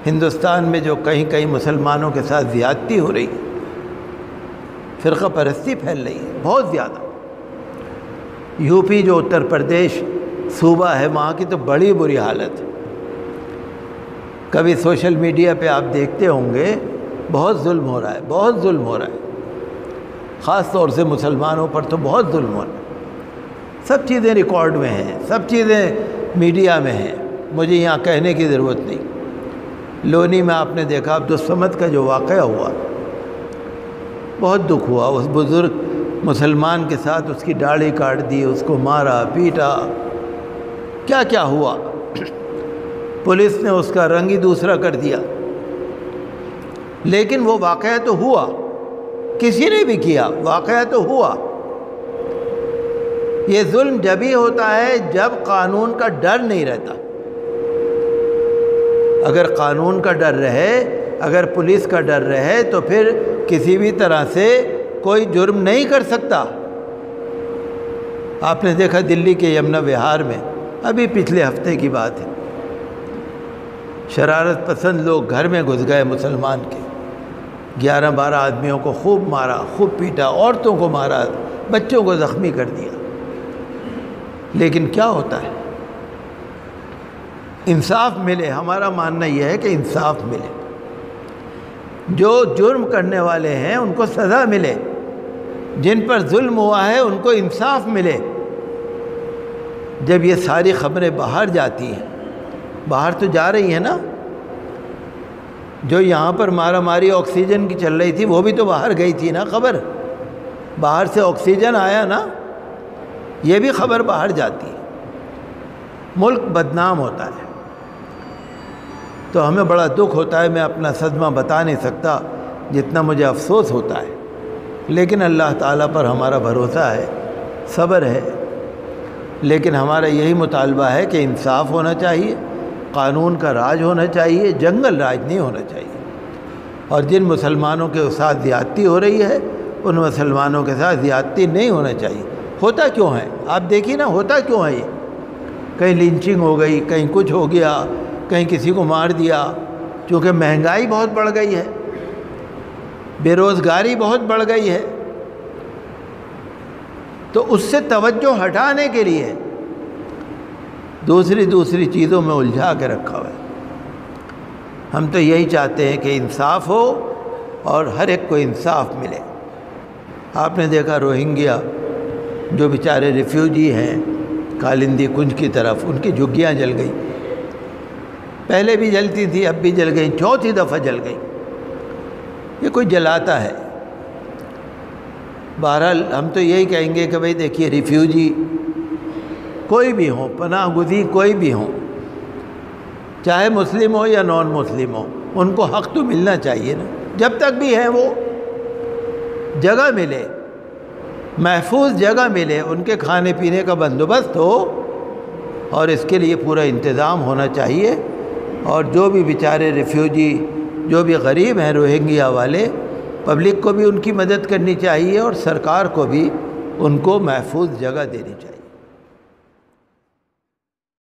ہندوستان میں جو کہیں کہیں مسلمانوں کے ساتھ زیادتی ہو رہی ہے، فرقہ پرستی پھیل رہی ہے بہت زیادہ۔ یو پی جو اتر پردیش صوبہ ہے وہاں کی تو بڑی بری حالت ہے۔ کبھی سوشل میڈیا پہ آپ دیکھتے ہوں گے بہت ظلم ہو رہا ہے، بہت ظلم ہو رہا ہے، خاص طور سے مسلمانوں پر تو بہت ظلم ہو رہا ہے۔ سب چیزیں ریکارڈ میں ہیں، سب چیزیں میڈیا میں ہیں، مجھے یہاں کہنے کی ضرورت نہیں۔ لونی میں آپ نے دیکھا عبدالصمد کا جو واقعہ ہوا، بہت دکھ ہوا۔ اس بزرگ مسلمان کے ساتھ اس کی داڑھی کاٹ دی، اس کو مارا پیٹا، کیا کیا ہوا۔ پولیس نے اس کا رنگ ہی دوسرا کر دیا، لیکن وہ واقعہ تو ہوا، کسی نے بھی کیا، واقعہ تو ہوا۔ یہ ظلم جب ہی ہوتا ہے جب قانون کا ڈر نہیں رہتا۔ اگر قانون کا ڈر رہے، اگر پولیس کا ڈر رہے تو پھر کسی بھی طرح سے کوئی جرم نہیں کر سکتا۔ آپ نے دیکھا دلی کے یمنا وہار میں، ابھی پچھلے ہفتے کی بات ہے، شرارت پسند لوگ گھر میں گھس گئے مسلمان کے، 11-12 آدمیوں کو خوب مارا، خوب پیٹا، عورتوں کو مارا، بچوں کو زخمی کر دیا۔ لیکن کیا ہوتا ہے؟ انصاف ملے۔ ہمارا ماننا یہ ہے کہ انصاف ملے، جو جرم کرنے والے ہیں ان کو سزا ملے، جن پر ظلم ہوا ہے ان کو انصاف ملے۔ جب یہ ساری خبریں باہر جاتی ہیں، باہر تو جا رہی ہیں نا، جو یہاں پر مارا ماری آکسیجن کی چل رہی تھی وہ بھی تو باہر گئی تھی نا خبر، باہر سے آکسیجن آیا نا، یہ بھی خبر باہر جاتی ہے، ملک بدنام ہوتا ہے۔ تو ہمیں بڑا دکھ ہوتا ہے، میں اپنا صدمہ بتا نہیں سکتا جتنا مجھے افسوس ہوتا ہے، لیکن اللہ تعالیٰ پر ہمارا بھروسہ ہے، صبر ہے۔ لیکن ہمارا یہی مطالبہ ہے کہ انصاف ہونا چاہیے، قانون کا راج ہونا چاہیے، جنگل راج نہیں ہونا چاہیے۔ اور جن مسلمانوں کے ساتھ زیادتی ہو رہی ہے ان مسلمانوں کے ساتھ زیادتی نہیں ہونا چاہیے۔ ہوتا کیوں ہے؟ آپ دیکھیے نا، ہوتا کیوں ہے؟ یہ کہیں لنچنگ ہو گئی، کہیں کچھ ہو گیا، کہیں کسی کو مار دیا، چونکہ مہنگائی بہت بڑھ گئی ہے، بے روزگاری بہت بڑھ گئی ہے، تو اس سے توجہ ہٹانے کے لیے دوسری چیزوں میں الجھا کے رکھا ہوا ہے۔ ہم تو یہی چاہتے ہیں کہ انصاف ہو اور ہر ایک کو انصاف ملے۔ آپ نے دیکھا روہنگیا جو بیچارے ریفیوجی ہیں کالندی کنج کی طرف، ان کی جھگیاں جل گئی، پہلے بھی جلتی تھی اب بھی جل گئی، چوتھی دفعہ جل گئی۔ یہ کوئی جلاتا ہے۔ بہرحال ہم تو یہی کہیں گے کہ بھئی دیکھیے، ریفیوجی کوئی بھی ہو، پناہ گزین کوئی بھی ہو، چاہے مسلم ہو یا نان مسلم ہو، ان کو حق تو ملنا چاہیے نا، جب تک بھی ہیں وہ جگہ ملے، محفوظ جگہ ملے، ان کے کھانے پینے کا بندوبست ہو، اور اس کے لیے پورا انتظام ہونا چاہیے۔ اور جو بھی بیچارے ریفیوجی، جو بھی غریب ہیں روہنگیا والے، پبلک کو بھی ان کی مدد کرنی چاہیے اور سرکار کو بھی ان کو محفوظ جگہ دینی چاہیے۔